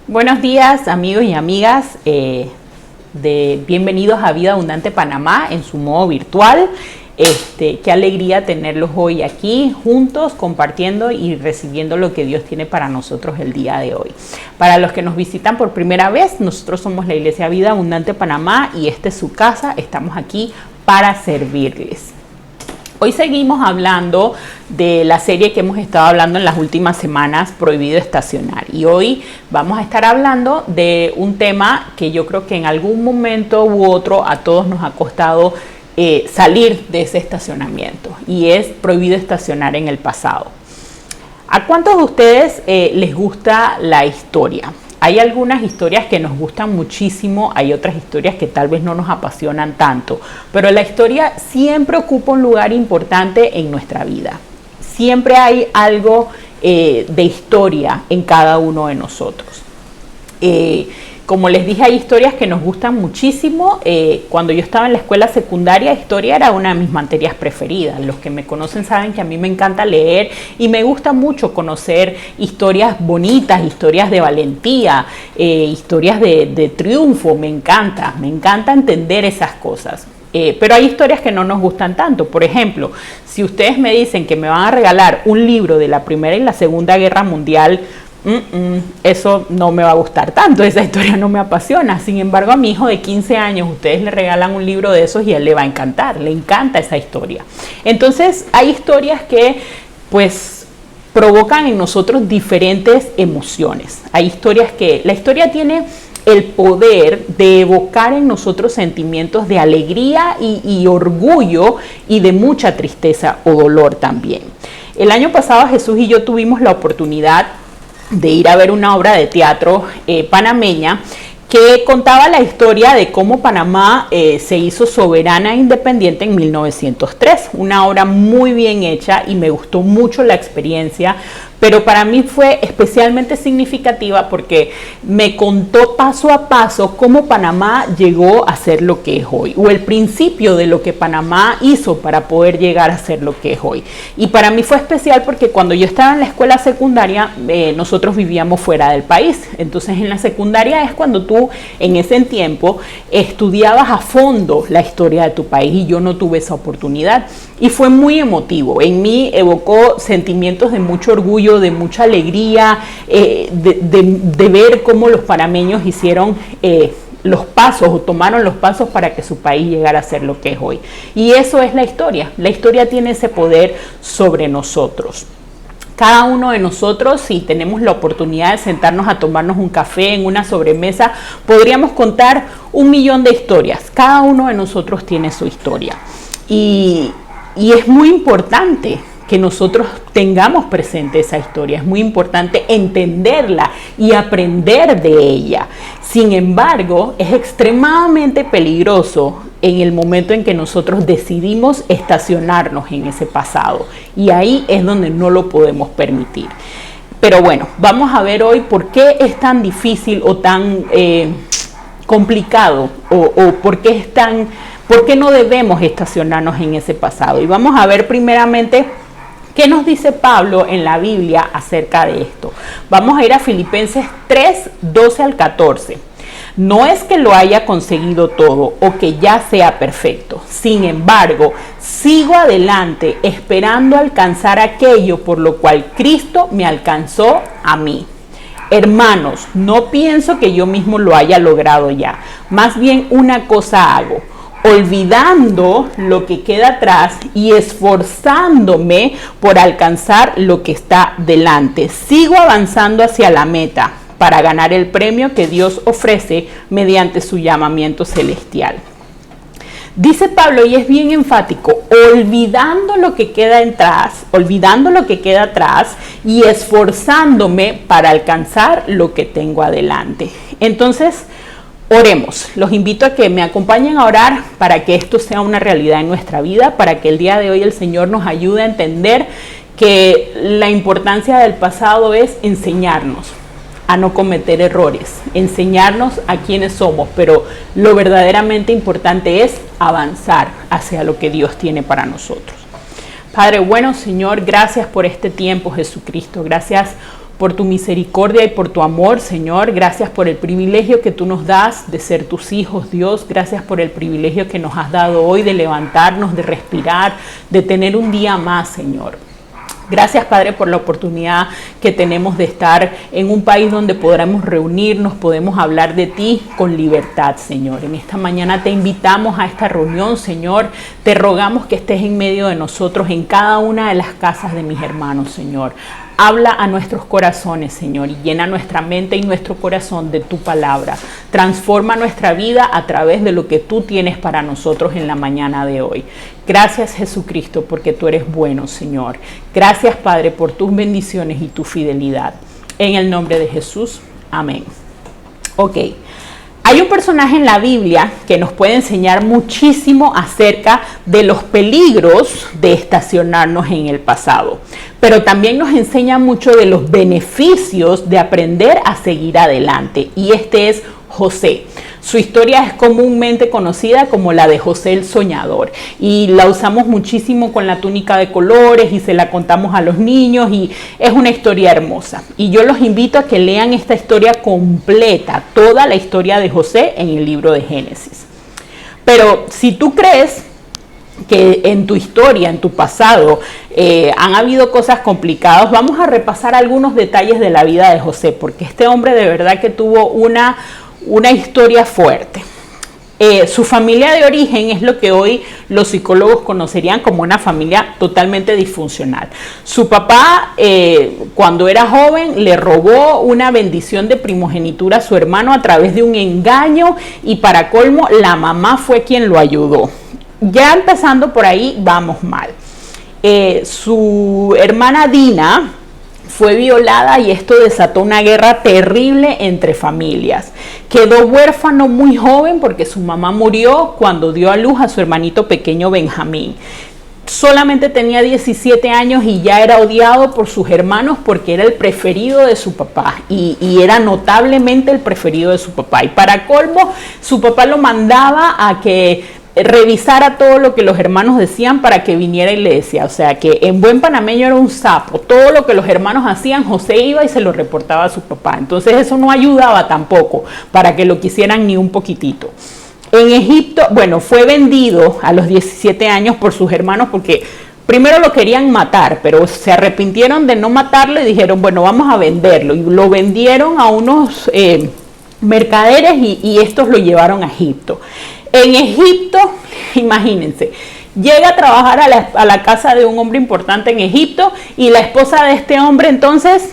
Buenos días, amigos y amigas, bienvenidos a Vida Abundante Panamá en su modo virtual. Qué alegría tenerlos hoy aquí juntos, compartiendo y recibiendo lo que Dios tiene para nosotros el día de hoy. Para los que nos visitan por primera vez, nosotros somos la Iglesia Vida Abundante Panamá y esta es su casa. Estamos aquí para servirles. Hoy seguimos hablando de la serie que hemos estado hablando en las últimas semanas, Prohibido Estacionar. Y hoy vamos a estar hablando de un tema que yo creo que en algún momento u otro a todos nos ha costado salir de ese estacionamiento. Y es prohibido estacionar en el pasado. ¿A cuántos de ustedes les gusta la historia? Hay algunas historias que nos gustan muchísimo, hay otras historias que tal vez no nos apasionan tanto, pero la historia siempre ocupa un lugar importante en nuestra vida. Siempre hay algo de historia en cada uno de nosotros. Como les dije, hay historias que nos gustan muchísimo. Cuando yo estaba en la escuela secundaria, historia era una de mis materias preferidas. Los que me conocen saben que a mí me encanta leer y me gusta mucho conocer historias bonitas, historias de valentía, historias de triunfo. Me encanta entender esas cosas. Pero hay historias que no nos gustan tanto. Por ejemplo, si ustedes me dicen que me van a regalar un libro de la Primera y la Segunda Guerra Mundial, eso no me va a gustar tanto, esa historia no me apasiona. Sin embargo, a mi hijo de 15 años, ustedes le regalan un libro de esos y a él le va a encantar, le encanta esa historia. Entonces, hay historias que, pues, provocan en nosotros diferentes emociones. Hay historias que, la historia tiene el poder de evocar en nosotros sentimientos de alegría y orgullo y de mucha tristeza o dolor también. El año pasado Jesús y yo tuvimos la oportunidad de ir a ver una obra de teatro panameña que contaba la historia de cómo Panamá se hizo soberana e independiente en 1903. Una obra muy bien hecha y me gustó mucho la experiencia, pero para mí fue especialmente significativa porque me contó paso a paso cómo Panamá llegó a ser lo que es hoy, o el principio de lo que Panamá hizo para poder llegar a ser lo que es hoy. Y para mí fue especial porque cuando yo estaba en la escuela secundaria, nosotros vivíamos fuera del país. Entonces en la secundaria es cuando tú en ese tiempo estudiabas a fondo la historia de tu país, y yo no tuve esa oportunidad. Y fue muy emotivo. En mí evocó sentimientos de mucho orgullo, de mucha alegría, de ver cómo los panameños hicieron los pasos o tomaron los pasos para que su país llegara a ser lo que es hoy. Y eso es la historia. La historia tiene ese poder sobre nosotros. Cada uno de nosotros, si tenemos la oportunidad de sentarnos a tomarnos un café en una sobremesa, podríamos contar 1.000.000 de historias. Cada uno de nosotros tiene su historia. Y es muy importante que nosotros tengamos presente esa historia. Es muy importante entenderla y aprender de ella. Sin embargo, es extremadamente peligroso en el momento en que nosotros decidimos estacionarnos en ese pasado. Y ahí es donde no lo podemos permitir. Pero bueno, vamos a ver hoy por qué es tan difícil o tan complicado o por qué no debemos estacionarnos en ese pasado. Y vamos a ver primeramente ¿qué nos dice Pablo en la Biblia acerca de esto? Vamos a ir a Filipenses 3, 12 al 14. No es que lo haya conseguido todo o que ya sea perfecto. Sin embargo, sigo adelante esperando alcanzar aquello por lo cual Cristo me alcanzó a mí. Hermanos, no pienso que yo mismo lo haya logrado ya. Más bien una cosa hago, olvidando lo que queda atrás y esforzándome por alcanzar lo que está delante. Sigo avanzando hacia la meta para ganar el premio que Dios ofrece mediante su llamamiento celestial. Dice Pablo, y es bien enfático, olvidando lo que queda atrás y esforzándome para alcanzar lo que tengo adelante. Entonces, oremos. Los invito a que me acompañen a orar para que esto sea una realidad en nuestra vida, para que el día de hoy el Señor nos ayude a entender que la importancia del pasado es enseñarnos a no cometer errores, enseñarnos a quiénes somos, pero lo verdaderamente importante es avanzar hacia lo que Dios tiene para nosotros. Padre bueno, Señor, gracias por este tiempo, Jesucristo. Gracias por tu misericordia y por tu amor, Señor. Gracias por el privilegio que tú nos das de ser tus hijos, Dios. Gracias por el privilegio que nos has dado hoy de levantarnos, de respirar, de tener un día más, Señor. Gracias, Padre, por la oportunidad que tenemos de estar en un país donde podremos reunirnos, podemos hablar de ti con libertad, Señor. En esta mañana te invitamos a esta reunión, Señor. Te rogamos que estés en medio de nosotros, en cada una de las casas de mis hermanos, Señor. Habla a nuestros corazones, Señor, y llena nuestra mente y nuestro corazón de tu palabra. Transforma nuestra vida a través de lo que tú tienes para nosotros en la mañana de hoy. Gracias, Jesucristo, porque tú eres bueno, Señor. Gracias, Padre, por tus bendiciones y tu fidelidad. En el nombre de Jesús, amén. Ok. Hay un personaje en la Biblia que nos puede enseñar muchísimo acerca de los peligros de estacionarnos en el pasado, pero también nos enseña mucho de los beneficios de aprender a seguir adelante, y este es José. Su historia es comúnmente conocida como la de José el Soñador, y la usamos muchísimo con la túnica de colores y se la contamos a los niños, y es una historia hermosa. Y yo los invito a que lean esta historia completa, toda la historia de José en el libro de Génesis. Pero si tú crees que en tu historia, en tu pasado, han habido cosas complicadas, vamos a repasar algunos detalles de la vida de José, porque este hombre de verdad que tuvo una historia fuerte. Su familia de origen es lo que hoy los psicólogos conocerían como una familia totalmente disfuncional. Su papá, cuando era joven, le robó una bendición de primogenitura a su hermano a través de un engaño, y para colmo, la mamá fue quien lo ayudó. Ya empezando por ahí, vamos mal. Su hermana Dina fue violada, y esto desató una guerra terrible entre familias. Quedó huérfano muy joven porque su mamá murió cuando dio a luz a su hermanito pequeño Benjamín. Solamente tenía 17 años y ya era odiado por sus hermanos porque era el preferido de su papá, y era notablemente el preferido de su papá. Y para colmo, su papá lo mandaba a que revisara todo lo que los hermanos decían para que viniera y le decía. O sea que en buen panameño era un sapo. Todo lo que los hermanos hacían, José iba y se lo reportaba a su papá. Entonces eso no ayudaba tampoco para que lo quisieran ni un poquitito. En Egipto, bueno, fue vendido a los 17 años por sus hermanos porque primero lo querían matar, pero se arrepintieron de no matarlo y dijeron, bueno, vamos a venderlo. Y lo vendieron a unos mercaderes, y estos lo llevaron a Egipto. En Egipto, imagínense, llega a trabajar a la casa de un hombre importante en Egipto, y la esposa de este hombre entonces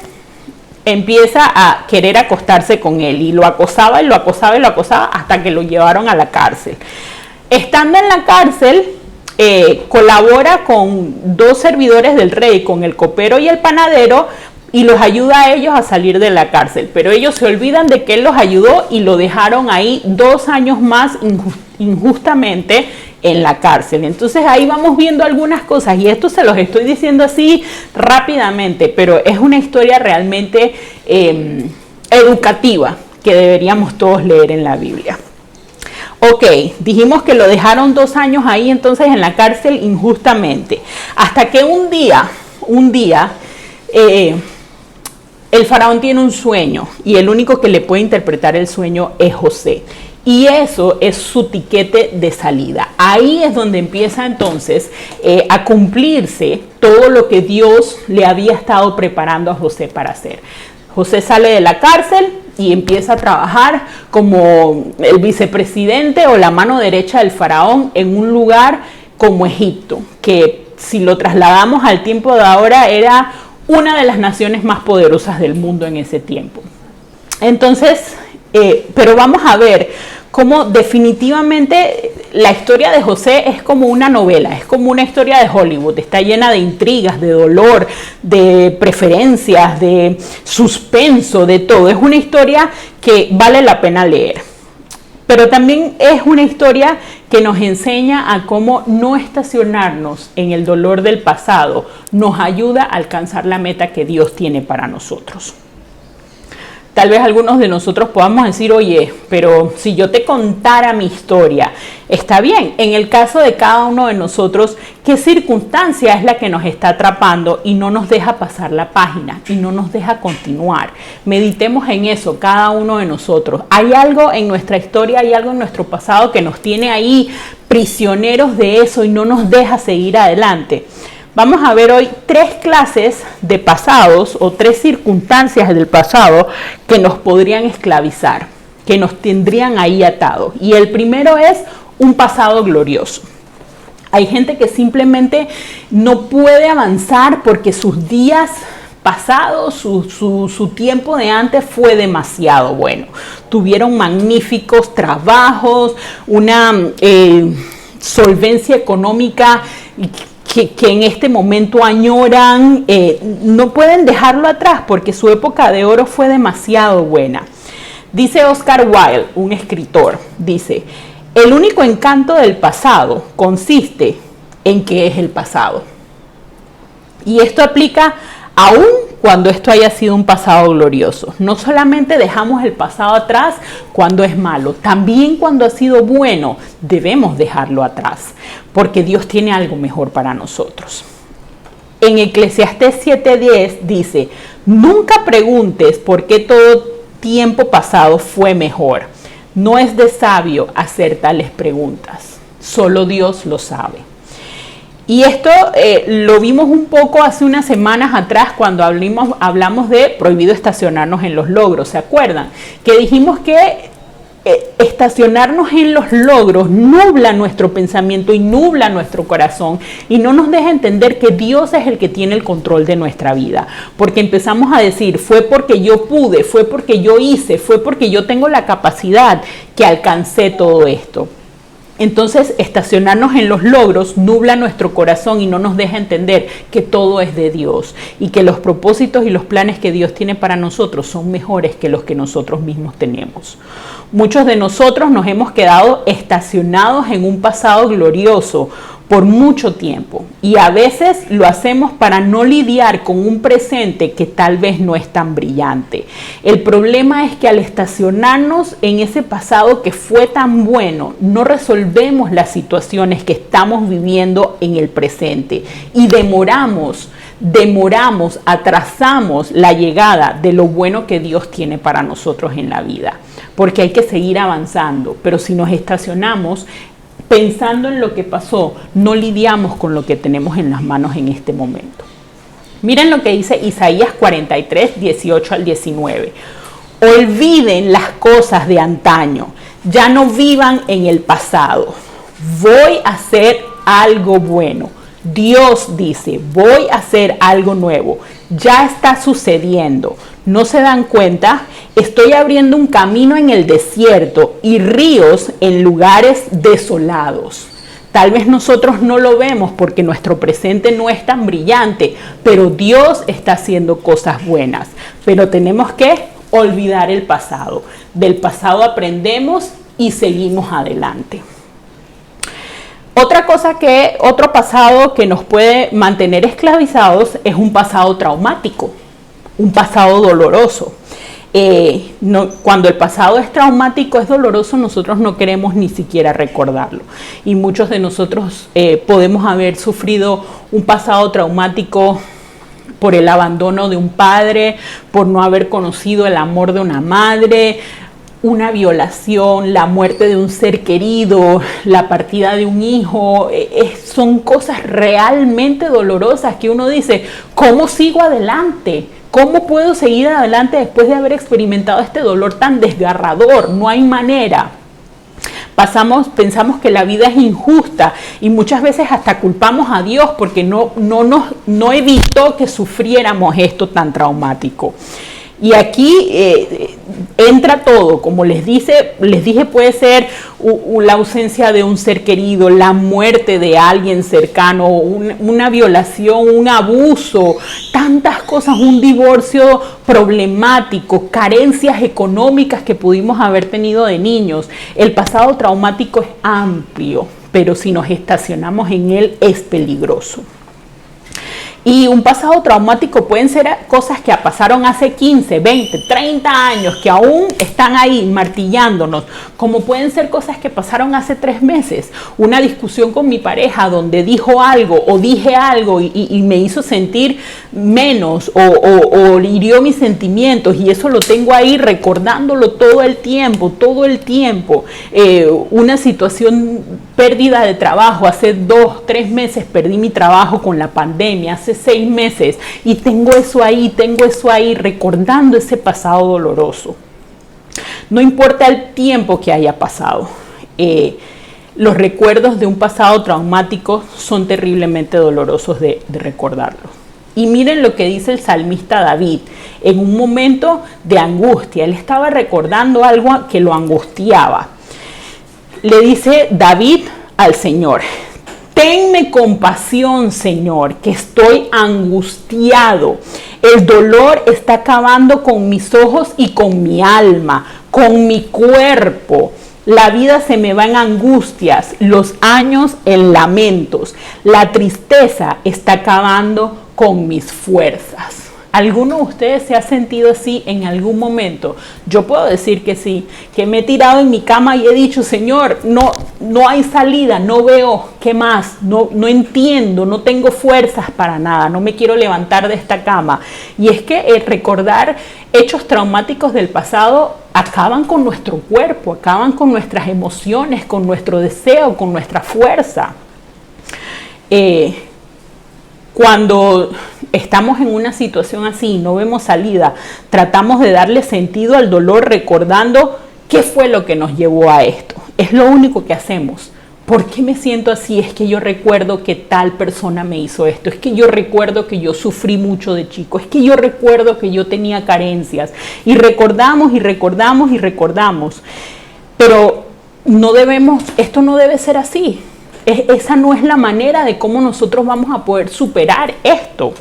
empieza a querer acostarse con él, y lo acosaba y lo acosaba y lo acosaba hasta que lo llevaron a la cárcel. Estando en la cárcel, colabora con dos servidores del rey, con el copero y el panadero, y los ayuda a ellos a salir de la cárcel. Pero ellos se olvidan de que él los ayudó y lo dejaron ahí 2 años más injustamente en la cárcel. Entonces ahí vamos viendo algunas cosas, y esto se los estoy diciendo así rápidamente, pero es una historia realmente educativa que deberíamos todos leer en la Biblia. Ok, dijimos que lo dejaron 2 años ahí entonces en la cárcel injustamente, hasta que un día el faraón tiene un sueño, y el único que le puede interpretar el sueño es José. Y eso es su tiquete de salida. Ahí es donde empieza entonces a cumplirse todo lo que Dios le había estado preparando a José para hacer. José sale de la cárcel y empieza a trabajar como el vicepresidente o la mano derecha del faraón en un lugar como Egipto, que si lo trasladamos al tiempo de ahora era una de las naciones más poderosas del mundo en ese tiempo. Entonces, pero vamos a ver cómo definitivamente la historia de José es como una novela, es como una historia de Hollywood. Está llena de intrigas, de dolor, de preferencias, de suspenso, de todo. Es una historia que vale la pena leer. Pero también es una historia que nos enseña a cómo no estacionarnos en el dolor del pasado nos ayuda a alcanzar la meta que Dios tiene para nosotros. Tal vez algunos de nosotros podamos decir, oye, pero si yo te contara mi historia, está bien. En el caso de cada uno de nosotros, ¿qué circunstancia es la que nos está atrapando y no nos deja pasar la página y no nos deja continuar? Meditemos en eso, cada uno de nosotros. Hay algo en nuestra historia, hay algo en nuestro pasado que nos tiene ahí prisioneros de eso y no nos deja seguir adelante. Vamos a ver hoy 3 clases de pasados o 3 circunstancias del pasado que nos podrían esclavizar, que nos tendrían ahí atados. Y el primero es un pasado glorioso. Hay gente que simplemente no puede avanzar porque sus días pasados, su tiempo de antes fue demasiado bueno. Tuvieron magníficos trabajos, una solvencia económica que en este momento añoran, no pueden dejarlo atrás porque su época de oro fue demasiado buena. Dice Oscar Wilde, un escritor, dice, el único encanto del pasado consiste en que es el pasado. Y esto aplica aún cuando esto haya sido un pasado glorioso. No solamente dejamos el pasado atrás cuando es malo, también cuando ha sido bueno debemos dejarlo atrás, porque Dios tiene algo mejor para nosotros. En Eclesiastés 7:10 dice, nunca preguntes por qué todo tiempo pasado fue mejor. No es de sabio hacer tales preguntas, solo Dios lo sabe. Y esto lo vimos un poco hace unas semanas atrás cuando hablamos de prohibido estacionarnos en los logros, ¿se acuerdan? Que dijimos que estacionarnos en los logros nubla nuestro pensamiento y nubla nuestro corazón y no nos deja entender que Dios es el que tiene el control de nuestra vida. Porque empezamos a decir, fue porque yo pude, fue porque yo hice, fue porque yo tengo la capacidad que alcancé todo esto. Entonces, estacionarnos en los logros nubla nuestro corazón y no nos deja entender que todo es de Dios y que los propósitos y los planes que Dios tiene para nosotros son mejores que los que nosotros mismos tenemos. Muchos de nosotros nos hemos quedado estacionados en un pasado glorioso por mucho tiempo y a veces lo hacemos para no lidiar con un presente que tal vez no es tan brillante. El problema es que al estacionarnos en ese pasado que fue tan bueno, no resolvemos las situaciones que estamos viviendo en el presente y demoramos, atrasamos la llegada de lo bueno que Dios tiene para nosotros en la vida, porque hay que seguir avanzando, pero si nos estacionamos pensando en lo que pasó, no lidiamos con lo que tenemos en las manos en este momento. Miren lo que dice Isaías 43, 18 al 19. Olviden las cosas de antaño, ya no vivan en el pasado. Voy a hacer algo bueno. Dios dice, voy a hacer algo nuevo. Ya está sucediendo. ¿No se dan cuenta? Estoy abriendo un camino en el desierto y ríos en lugares desolados. Tal vez nosotros no lo vemos porque nuestro presente no es tan brillante, pero Dios está haciendo cosas buenas. Pero tenemos que olvidar el pasado. Del pasado aprendemos y seguimos adelante. Otro pasado que nos puede mantener esclavizados es un pasado traumático, un pasado doloroso. Cuando el pasado es traumático, es doloroso, nosotros no queremos ni siquiera recordarlo. Y muchos de nosotros podemos haber sufrido un pasado traumático por el abandono de un padre, por no haber conocido el amor de una madre, una violación, la muerte de un ser querido, la partida de un hijo. Son cosas realmente dolorosas que uno dice, ¿cómo sigo adelante? ¿Cómo puedo seguir adelante después de haber experimentado este dolor tan desgarrador? No hay manera. Pensamos que la vida es injusta y muchas veces hasta culpamos a Dios porque no evitó que sufriéramos esto tan traumático. Y aquí entra todo, como les dije, puede ser la ausencia de un ser querido, la muerte de alguien cercano, una violación, un abuso, tantas cosas, un divorcio problemático, carencias económicas que pudimos haber tenido de niños. El pasado traumático es amplio, pero si nos estacionamos en él es peligroso. Y un pasado traumático pueden ser cosas que pasaron hace 15, 20, 30 años, que aún están ahí martillándonos, como pueden ser cosas que pasaron hace 3 meses. Una discusión con mi pareja donde dijo algo o dije algo y me hizo sentir menos o hirió mis sentimientos, y eso lo tengo ahí recordándolo todo el tiempo. Una situación, pérdida de trabajo, hace 2, 3 meses perdí mi trabajo con la pandemia, hace 6 meses, y tengo eso ahí, recordando ese pasado doloroso. No importa el tiempo que haya pasado, los recuerdos de un pasado traumático son terriblemente dolorosos de recordarlo. Y miren lo que dice el salmista David, en un momento de angustia. Él estaba recordando algo que lo angustiaba. Le dice David al Señor: tenme compasión, Señor, que estoy angustiado. El dolor está acabando con mis ojos y con mi alma, con mi cuerpo. La vida se me va en angustias, los años en lamentos. La tristeza está acabando con mis fuerzas. ¿Alguno de ustedes se ha sentido así en algún momento? Yo puedo decir que sí, que me he tirado en mi cama y he dicho: Señor, no hay salida, no veo qué más, no entiendo, no tengo fuerzas para nada, no me quiero levantar de esta cama. Y es que el recordar hechos traumáticos del pasado acaban con nuestro cuerpo, acaban con nuestras emociones, con nuestro deseo, con nuestra fuerza. Cuando estamos en una situación así y no vemos salida, tratamos de darle sentido al dolor recordando qué fue lo que nos llevó a esto. Es lo único que hacemos. ¿Por qué me siento así? Es que yo recuerdo que tal persona me hizo esto. Es que yo recuerdo que yo sufrí mucho de chico. Es que yo recuerdo que yo tenía carencias. Y recordamos y recordamos y recordamos. Pero esto no debe ser así. Esa no es la manera de cómo nosotros vamos a poder superar esto.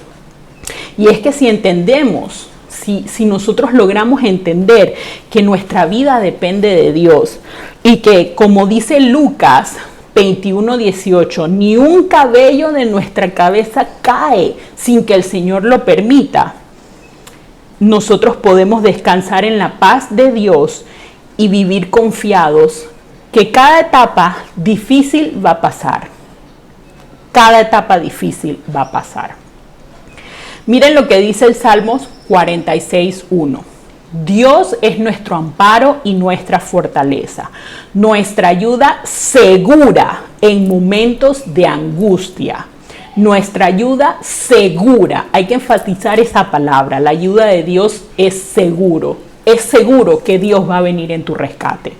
Y es que si entendemos, si nosotros logramos entender que nuestra vida depende de Dios, y que, como dice Lucas 21:18, ni un cabello de nuestra cabeza cae sin que el Señor lo permita, nosotros podemos descansar en la paz de Dios y vivir confiados que cada etapa difícil va a pasar. Cada etapa difícil va a pasar. Miren lo que dice el Salmos 46:1. Dios es nuestro amparo y nuestra fortaleza, nuestra ayuda segura en momentos de angustia. Nuestra ayuda segura. Hay que enfatizar esa palabra. La ayuda de Dios es seguro. Es seguro que Dios va a venir en tu rescate.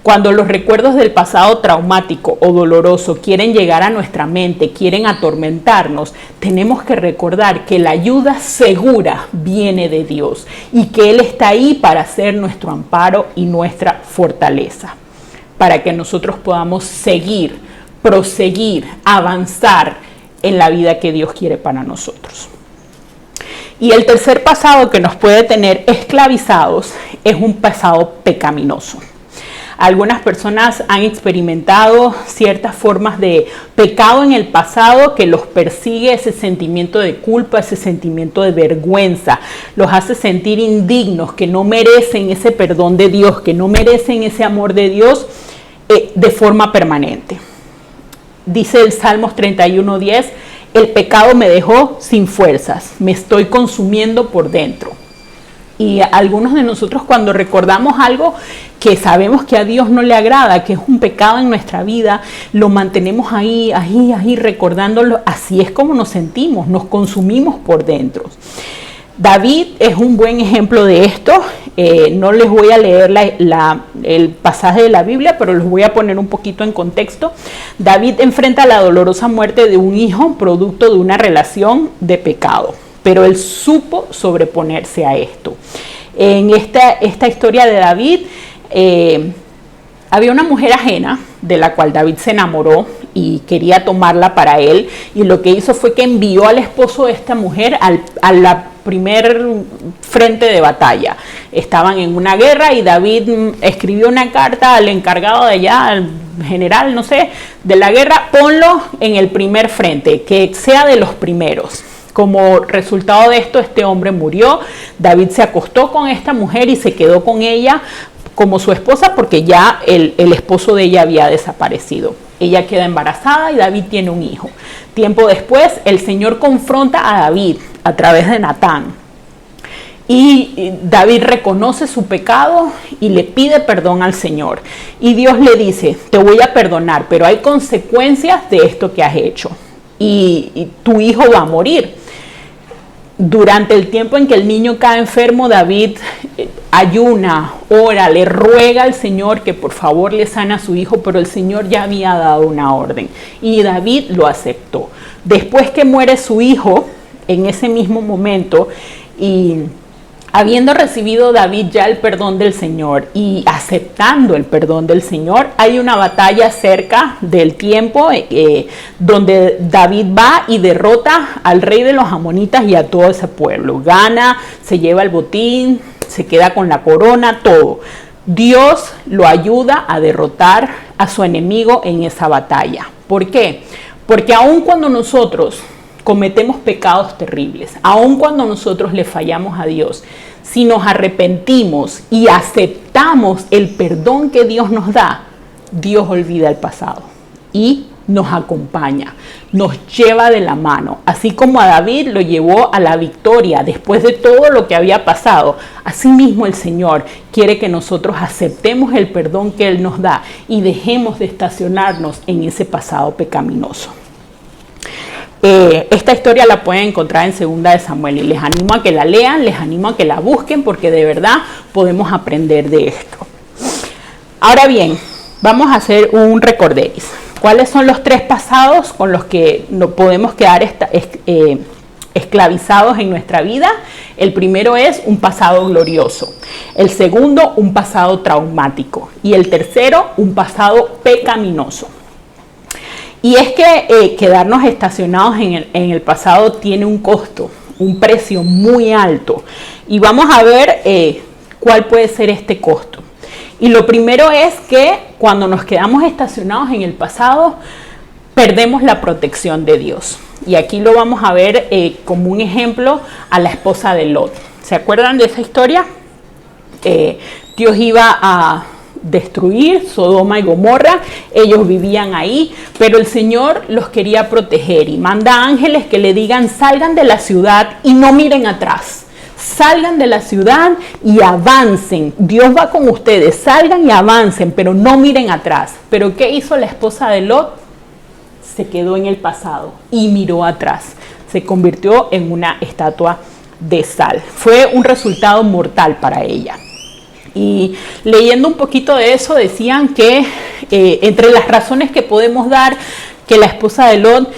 Cuando los recuerdos del pasado traumático o doloroso quieren llegar a nuestra mente, quieren atormentarnos, tenemos que recordar que la ayuda segura viene de Dios y que Él está ahí para ser nuestro amparo y nuestra fortaleza, para que nosotros podamos seguir, proseguir, avanzar en la vida que Dios quiere para nosotros. Y el tercer pasado que nos puede tener esclavizados es un pasado pecaminoso. Algunas personas han experimentado ciertas formas de pecado en el pasado que los persigue ese sentimiento de culpa, ese sentimiento de vergüenza, los hace sentir indignos, que no merecen ese perdón de Dios, que no merecen ese amor de Dios de forma permanente. Dice el Salmos 31:10, el pecado me dejó sin fuerzas, me estoy consumiendo por dentro. Y algunos de nosotros, cuando recordamos algo que sabemos que a Dios no le agrada, que es un pecado en nuestra vida, lo mantenemos ahí recordándolo. Así es como nos sentimos, nos consumimos por dentro. David es un buen ejemplo de esto. No les voy a leer el pasaje de la Biblia, pero los voy a poner un poquito en contexto. David enfrenta la dolorosa muerte de un hijo producto de una relación de pecado, pero él supo sobreponerse a esto. En esta historia de David, había una mujer ajena de la cual David se enamoró y quería tomarla para él, y lo que hizo fue que envió al esposo de esta mujer a la primer frente de batalla. Estaban en una guerra y David escribió una carta al encargado de allá, al general, no sé, de la guerra: ponlo en el primer frente, que sea de los primeros. Como resultado de esto, este hombre murió. David se acostó con esta mujer y se quedó con ella como su esposa porque ya el esposo de ella había desaparecido. Ella queda embarazada y David tiene un hijo. Tiempo después, el Señor confronta a David a través de Natán. Y David reconoce su pecado y le pide perdón al Señor. Y Dios le dice, te voy a perdonar, pero hay consecuencias de esto que has hecho. Y tu hijo va a morir. Durante el tiempo en que el niño cae enfermo, David ayuna, ora, le ruega al Señor que por favor le sana a su hijo, pero el Señor ya había dado una orden y David lo aceptó. Después que muere su hijo, en ese mismo momento, y habiendo recibido David ya el perdón del Señor y aceptando el perdón del Señor, hay una batalla cerca del tiempo donde David va y derrota al rey de los amonitas y a todo ese pueblo. Gana, se lleva el botín, se queda con la corona, todo. Dios lo ayuda a derrotar a su enemigo en esa batalla. ¿Por qué? Porque aun cuando nosotros cometemos pecados terribles, aun cuando nosotros le fallamos a Dios, si nos arrepentimos y aceptamos el perdón que Dios nos da, Dios olvida el pasado y nos acompaña, nos lleva de la mano. Así como a David lo llevó a la victoria después de todo lo que había pasado, asimismo el Señor quiere que nosotros aceptemos el perdón que Él nos da y dejemos de estacionarnos en ese pasado pecaminoso. Esta historia la pueden encontrar en 2 de Samuel y les animo a que la lean, les animo a que la busquen porque de verdad podemos aprender de esto. Ahora bien, vamos a hacer un recorderis. ¿Cuáles son los 3 pasados con los que no podemos quedar esclavizados en nuestra vida? El primero es un pasado glorioso, el segundo un pasado traumático y el tercero un pasado pecaminoso. Y es que quedarnos estacionados en el pasado tiene un costo, un precio muy alto. Y vamos a ver cuál puede ser este costo. Y lo primero es que cuando nos quedamos estacionados en el pasado, perdemos la protección de Dios. Y aquí lo vamos a ver como un ejemplo a la esposa de Lot. ¿Se acuerdan de esa historia? Dios iba a destruir Sodoma y Gomorra, ellos vivían ahí, pero el Señor los quería proteger y manda ángeles que le digan salgan de la ciudad y no miren atrás, salgan de la ciudad y avancen, Dios va con ustedes, salgan y avancen, pero no miren atrás. Pero ¿qué hizo la esposa de Lot? Se quedó en el pasado y miró atrás, se convirtió en una estatua de sal, fue un resultado mortal para ella. Y leyendo un poquito de eso decían que entre las razones que podemos dar que la esposa de Lot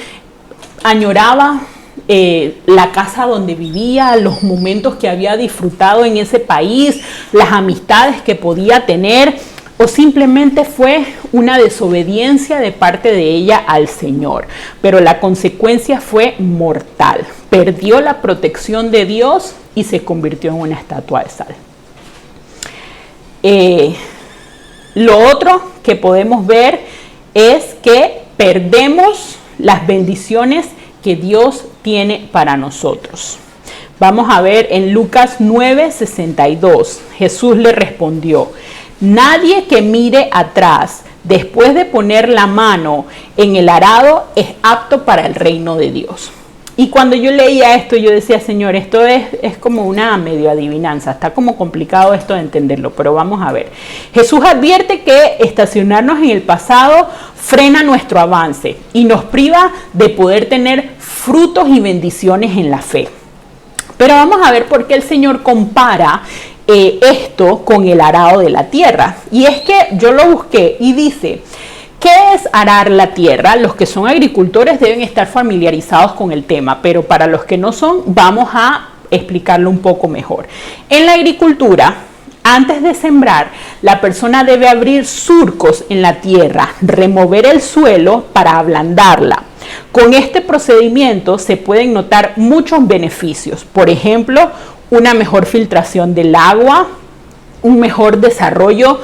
añoraba la casa donde vivía, los momentos que había disfrutado en ese país, las amistades que podía tener, o simplemente fue una desobediencia de parte de ella al Señor. Pero la consecuencia fue mortal. Perdió la protección de Dios y se convirtió en una estatua de sal. Lo otro que podemos ver es que perdemos las bendiciones que Dios tiene para nosotros. Vamos a ver en Lucas 9:62. Jesús le respondió: nadie que mire atrás después de poner la mano en el arado es apto para el reino de Dios. Y cuando yo leía esto, yo decía, Señor, esto es como una medio adivinanza, está como complicado esto de entenderlo, pero vamos a ver. Jesús advierte que estacionarnos en el pasado frena nuestro avance y nos priva de poder tener frutos y bendiciones en la fe. Pero vamos a ver por qué el Señor compara esto con el arado de la tierra. Y es que yo lo busqué y dice: ¿qué es arar la tierra? Los que son agricultores deben estar familiarizados con el tema, pero para los que no son, vamos a explicarlo un poco mejor. En la agricultura, antes de sembrar, la persona debe abrir surcos en la tierra, remover el suelo para ablandarla. Con este procedimiento se pueden notar muchos beneficios. Por ejemplo, una mejor filtración del agua, un mejor desarrollo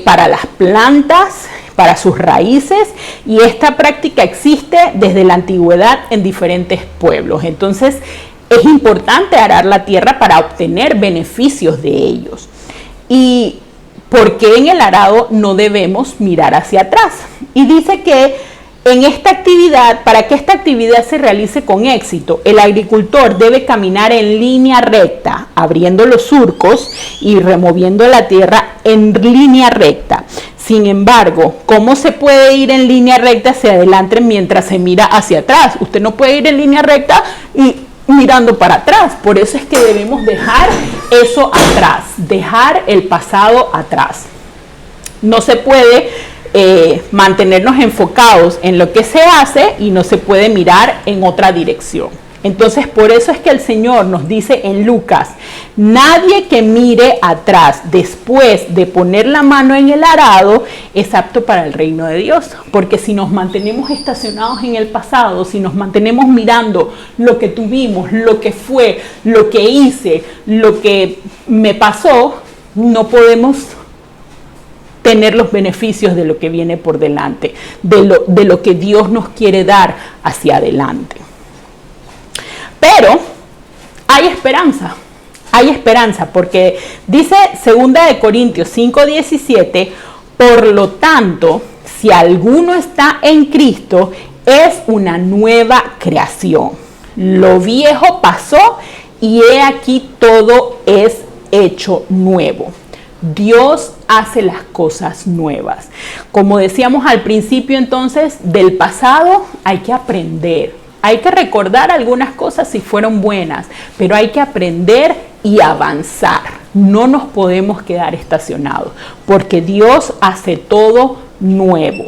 para las plantas, para sus raíces, y esta práctica existe desde la antigüedad en diferentes pueblos. Entonces es importante arar la tierra para obtener beneficios de ellos. ¿Y por qué en el arado no debemos mirar hacia atrás? Y dice que en esta actividad, para que esta actividad se realice con éxito, el agricultor debe caminar en línea recta, abriendo los surcos y removiendo la tierra en línea recta. Sin embargo, ¿cómo se puede ir en línea recta hacia adelante mientras se mira hacia atrás? Usted no puede ir en línea recta y mirando para atrás. Por eso es que debemos dejar eso atrás, dejar el pasado atrás. No se puede mantenernos enfocados en lo que se hace y no se puede mirar en otra dirección. Entonces, por eso es que el Señor nos dice en Lucas: nadie que mire atrás después de poner la mano en el arado es apto para el reino de Dios. Porque si nos mantenemos estacionados en el pasado, si nos mantenemos mirando lo que tuvimos, lo que fue, lo que hice, lo que me pasó, no podemos tener los beneficios de lo que viene por delante, de lo que Dios nos quiere dar hacia adelante. Pero hay esperanza, porque dice 2 Corintios 5:17, por lo tanto, si alguno está en Cristo, es una nueva creación. Lo viejo pasó y he aquí todo es hecho nuevo. Dios hace las cosas nuevas. Como decíamos al principio, entonces, del pasado hay que aprender. Hay que recordar algunas cosas si fueron buenas, pero hay que aprender y avanzar. No nos podemos quedar estacionados, porque Dios hace todo nuevo.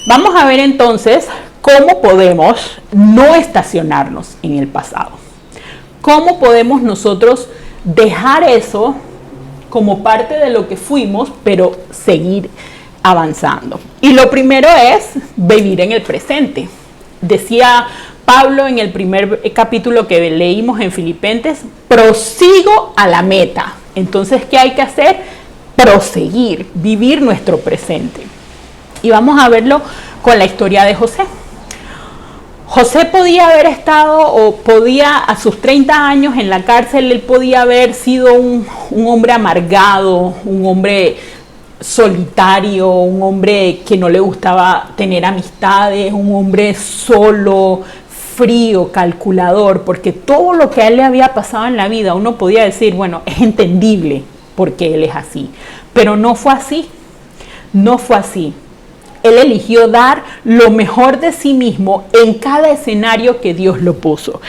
Vamos a ver entonces cómo podemos no estacionarnos en el pasado. ¿Cómo podemos nosotros dejar eso como parte de lo que fuimos, pero seguir avanzando? Y lo primero es vivir en el presente. Decía Pablo en el primer capítulo que leímos en Filipenses: prosigo a la meta. Entonces, ¿qué hay que hacer? Proseguir, vivir nuestro presente. Y vamos a verlo con la historia de José. José podía haber estado, o podía a sus 30 años en la cárcel, él podía haber sido un hombre amargado, un hombre solitario, un hombre que no le gustaba tener amistades, un hombre solo, frío, calculador, porque todo lo que a él le había pasado en la vida, uno podía decir, bueno, es entendible porque él es así, pero no fue así, no fue así. Él eligió dar lo mejor de sí mismo en cada escenario que Dios lo puso.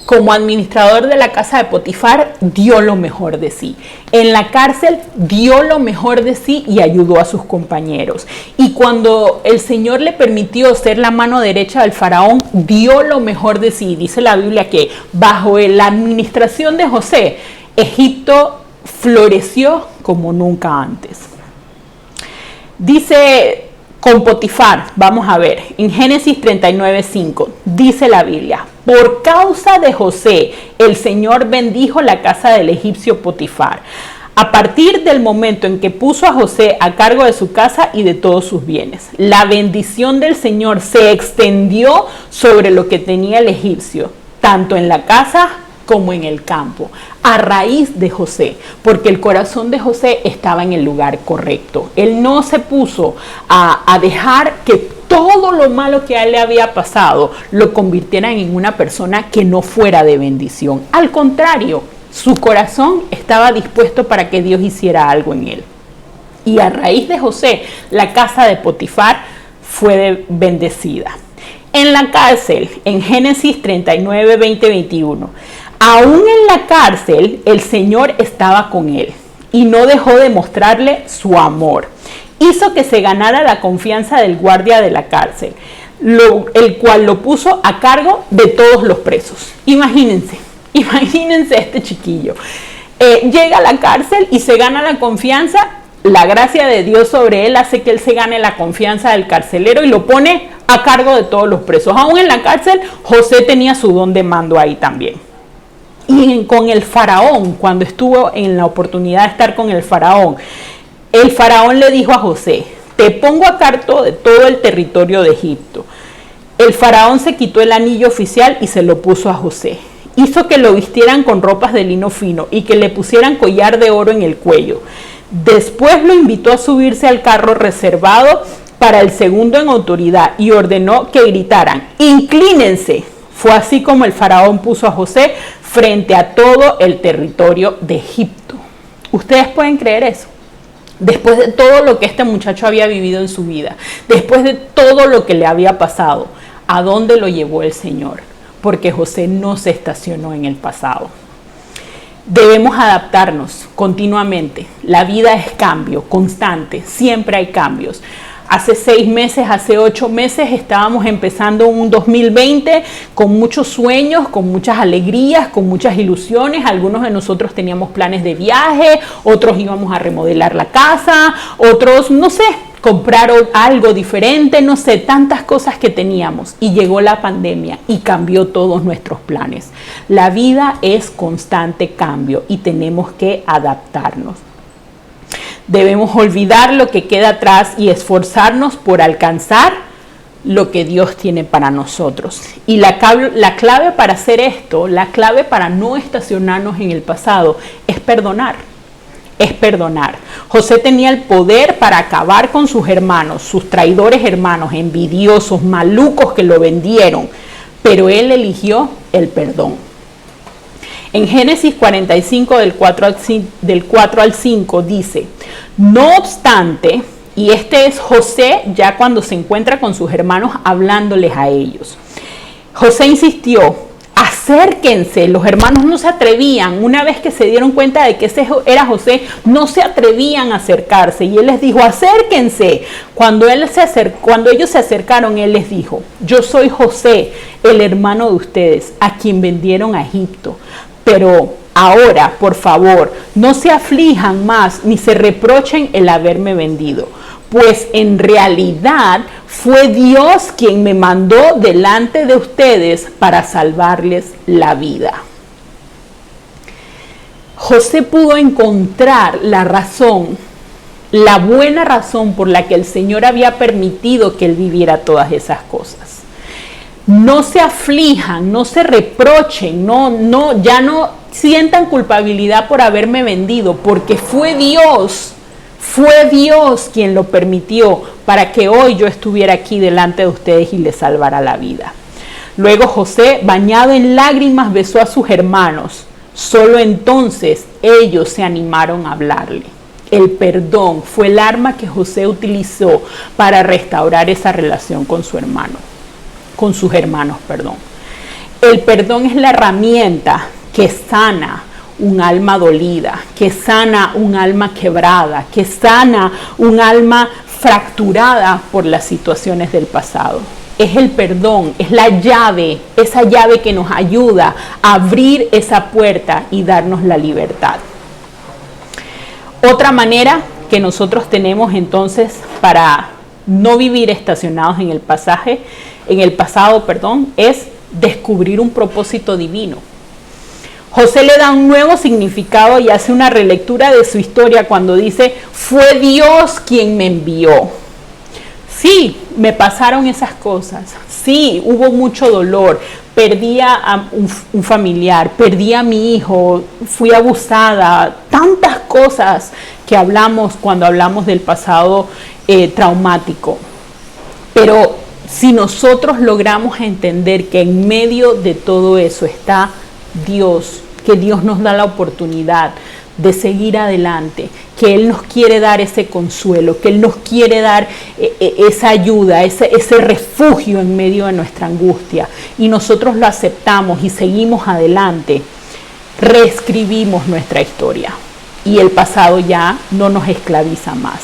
Como administrador de la casa de Potifar, dio lo mejor de sí. En la cárcel, dio lo mejor de sí y ayudó a sus compañeros. Y cuando el Señor le permitió ser la mano derecha del faraón, dio lo mejor de sí. Dice la Biblia que bajo la administración de José, Egipto floreció como nunca antes. Dice con Potifar, vamos a ver, en Génesis 39:5, dice la Biblia: por causa de José, el Señor bendijo la casa del egipcio Potifar, a partir del momento en que puso a José a cargo de su casa y de todos sus bienes. La bendición del Señor se extendió sobre lo que tenía el egipcio, tanto en la casa como en el campo, a raíz de José, porque el corazón de José estaba en el lugar correcto. Él no se puso a dejar que todo lo malo que a él le había pasado lo convirtieran en una persona que no fuera de bendición. Al contrario, su corazón estaba dispuesto para que Dios hiciera algo en él. Y a raíz de José, la casa de Potifar fue bendecida. En la cárcel, en Génesis 39, 20, 21, aún en la cárcel, el Señor estaba con él y no dejó de mostrarle su amor. Hizo que se ganara la confianza del guardia de la cárcel, el cual lo puso a cargo de todos los presos. Imagínense este chiquillo. Llega a la cárcel y se gana la confianza. La gracia de Dios sobre él hace que él se gane la confianza del carcelero y lo pone a cargo de todos los presos. Aún en la cárcel, José tenía su don de mando ahí también. Y con el faraón, cuando estuvo en la oportunidad de estar con el faraón le dijo a José: te pongo a cargo de todo el territorio de Egipto. El faraón se quitó el anillo oficial y se lo puso a José. Hizo que lo vistieran con ropas de lino fino y que le pusieran collar de oro en el cuello. Después lo invitó a subirse al carro reservado para el segundo en autoridad y ordenó que gritaran: ¡inclínense! Fue así como el faraón puso a José frente a todo el territorio de Egipto. ¿Ustedes pueden creer eso? Después de todo lo que este muchacho había vivido en su vida, después de todo lo que le había pasado, ¿a dónde lo llevó el Señor? Porque José no se estacionó en el pasado. Debemos adaptarnos continuamente. La vida es cambio constante, siempre hay cambios. Hace 6 meses, hace 8 meses estábamos empezando un 2020 con muchos sueños, con muchas alegrías, con muchas ilusiones. Algunos de nosotros teníamos planes de viaje, otros íbamos a remodelar la casa, otros, no sé, comprar algo diferente, no sé, tantas cosas que teníamos. Y llegó la pandemia y cambió todos nuestros planes. La vida es constante cambio y tenemos que adaptarnos. Debemos olvidar lo que queda atrás y esforzarnos por alcanzar lo que Dios tiene para nosotros. Y la clave para hacer esto, la clave para no estacionarnos en el pasado, es perdonar. Es perdonar. José tenía el poder para acabar con sus hermanos, sus traidores hermanos, envidiosos, malucos que lo vendieron, pero él eligió el perdón. En Génesis 45 del 4 al 5 dice: no obstante, y este es José ya cuando se encuentra con sus hermanos hablándoles a ellos. José insistió: acérquense. Los hermanos no se atrevían. Una vez que se dieron cuenta de que ese era José, no se atrevían a acercarse. Y él les dijo: acérquense. Cuando ellos se acercaron, él les dijo: yo soy José, el hermano de ustedes, a quien vendieron a Egipto. Pero ahora, por favor, no se aflijan más ni se reprochen el haberme vendido, pues en realidad fue Dios quien me mandó delante de ustedes para salvarles la vida. José pudo encontrar la razón, la buena razón por la que el Señor había permitido que él viviera todas esas cosas. No se aflijan, no se reprochen, ya no sientan culpabilidad por haberme vendido, porque fue Dios quien lo permitió para que hoy yo estuviera aquí delante de ustedes y les salvara la vida. Luego José, bañado en lágrimas, besó a sus hermanos. Solo entonces ellos se animaron a hablarle. El perdón fue el arma que José utilizó para restaurar esa relación con sus hermanos. El perdón es la herramienta que sana un alma dolida, que sana un alma quebrada, que sana un alma fracturada por las situaciones del pasado. Es el perdón, es la llave, esa llave que nos ayuda a abrir esa puerta y darnos la libertad. Otra manera que nosotros tenemos entonces para no vivir estacionados en el pasado, es descubrir un propósito divino. José le da un nuevo significado y hace una relectura de su historia cuando dice: fue Dios quien me envió. Sí, me pasaron esas cosas. Sí, hubo mucho dolor. Perdí a un familiar, perdí a mi hijo, fui abusada. Tantas cosas que hablamos cuando hablamos del pasado traumático. Pero si nosotros logramos entender que en medio de todo eso está Dios, que Dios nos da la oportunidad de seguir adelante, que Él nos quiere dar ese consuelo, que Él nos quiere dar esa ayuda, ese refugio en medio de nuestra angustia, y nosotros lo aceptamos y seguimos adelante, reescribimos nuestra historia y el pasado ya no nos esclaviza más.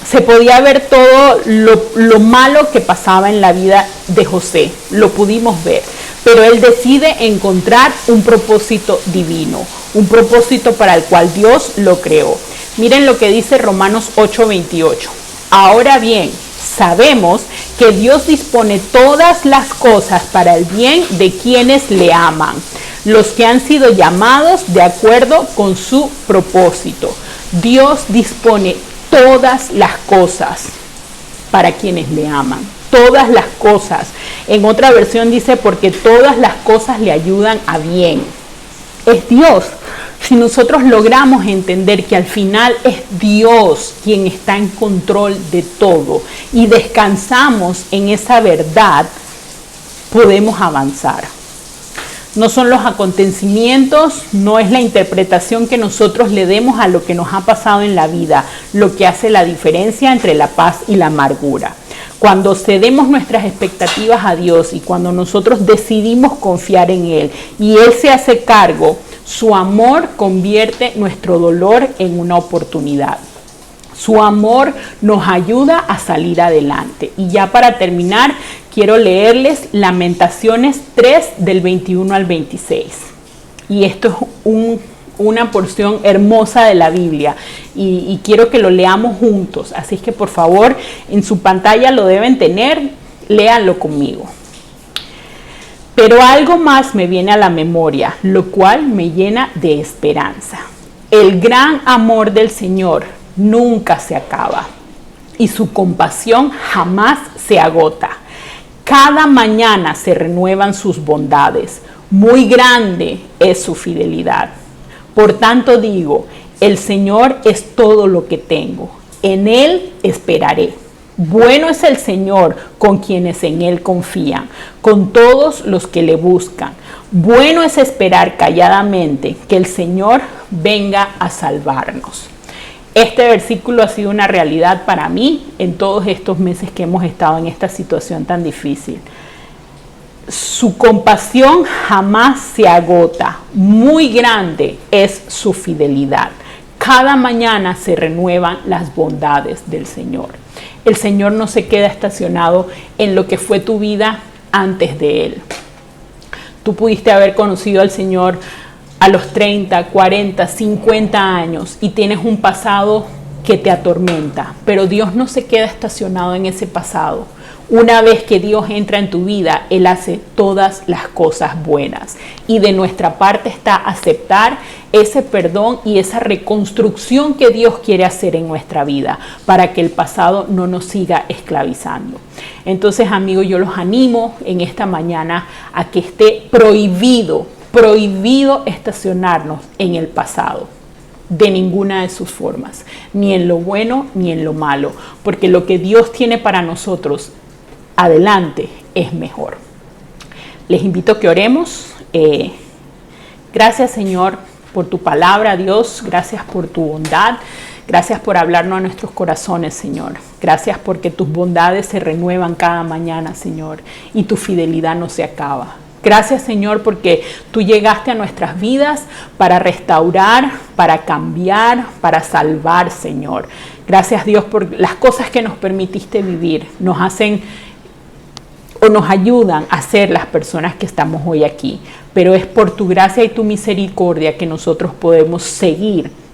Se podía ver todo lo malo que pasaba en la vida de José, lo pudimos ver, pero él decide encontrar un propósito divino, un propósito para el cual Dios lo creó. Miren lo que dice Romanos 8:28. Ahora bien, sabemos que Dios dispone todas las cosas para el bien de quienes le aman, los que han sido llamados de acuerdo con su propósito. Dios dispone todas las cosas para quienes le aman. Todas las cosas. En otra versión dice, porque todas las cosas le ayudan a bien. Es Dios. Si nosotros logramos entender que al final es Dios quien está en control de todo y descansamos en esa verdad, podemos avanzar. No son los acontecimientos, no es la interpretación que nosotros le demos a lo que nos ha pasado en la vida, lo que hace la diferencia entre la paz y la amargura. Cuando cedemos nuestras expectativas a Dios y cuando nosotros decidimos confiar en Él y Él se hace cargo, su amor convierte nuestro dolor en una oportunidad. Su amor nos ayuda a salir adelante. Y ya para terminar, quiero leerles Lamentaciones 3 del 21 al 26. Y esto es una porción hermosa de la Biblia y quiero que lo leamos juntos. Así es que por favor, en su pantalla lo deben tener, léanlo conmigo. Pero algo más me viene a la memoria, lo cual me llena de esperanza. El gran amor del Señor nunca se acaba y su compasión jamás se agota. Cada mañana se renuevan sus bondades, muy grande es su fidelidad. Por tanto digo, el Señor es todo lo que tengo, en Él esperaré. Bueno es el Señor con quienes en Él confían, con todos los que le buscan. Bueno es esperar calladamente que el Señor venga a salvarnos. Este versículo ha sido una realidad para mí en todos estos meses que hemos estado en esta situación tan difícil. Su compasión jamás se agota, muy grande es su fidelidad. Cada mañana se renuevan las bondades del Señor. El Señor no se queda estacionado en lo que fue tu vida antes de Él. Tú pudiste haber conocido al Señor a los 30, 40, 50 años y tienes un pasado que te atormenta, pero Dios no se queda estacionado en ese pasado. Una vez que Dios entra en tu vida, Él hace todas las cosas buenas. Y de nuestra parte está aceptar ese perdón y esa reconstrucción que Dios quiere hacer en nuestra vida para que el pasado no nos siga esclavizando. Entonces, amigos, yo los animo en esta mañana a que esté prohibido estacionarnos en el pasado. De ninguna de sus formas, ni en lo bueno ni en lo malo, porque lo que Dios tiene para nosotros adelante es mejor. Les invito a que oremos. Gracias, Señor, por tu palabra, Dios. Gracias por tu bondad. Gracias por hablarnos a nuestros corazones, Señor. Gracias porque tus bondades se renuevan cada mañana, Señor, y tu fidelidad no se acaba. Gracias, Señor, porque tú llegaste a nuestras vidas para restaurar, para cambiar, para salvar, Señor. Gracias, Dios, por las cosas que nos permitiste vivir. Nos hacen o nos ayudan a ser las personas que estamos hoy aquí. Pero es por tu gracia y tu misericordia que nosotros podemos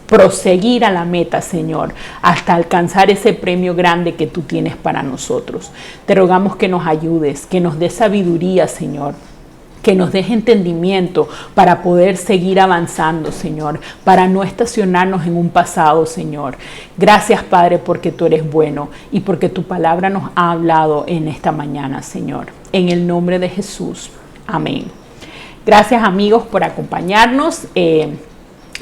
proseguir a la meta, Señor, hasta alcanzar ese premio grande que tú tienes para nosotros. Te rogamos que nos ayudes, que nos des sabiduría, Señor, que nos des entendimiento para poder seguir avanzando, Señor, para no estacionarnos en un pasado, Señor. Gracias, Padre, porque tú eres bueno y porque tu palabra nos ha hablado en esta mañana, Señor. En el nombre de Jesús. Amén. Gracias, amigos, por acompañarnos.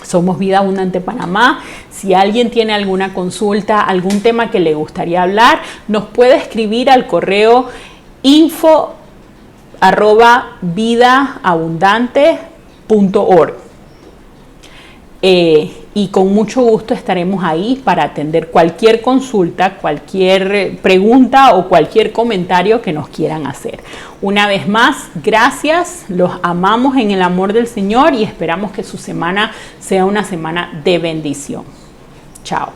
Somos Vida Abundante Panamá. Si alguien tiene alguna consulta, algún tema que le gustaría hablar, nos puede escribir al correo info@vidaabundante.org. Y con mucho gusto estaremos ahí para atender cualquier consulta, cualquier pregunta o cualquier comentario que nos quieran hacer. Una vez más, gracias, los amamos en el amor del Señor y esperamos que su semana sea una semana de bendición. Chao.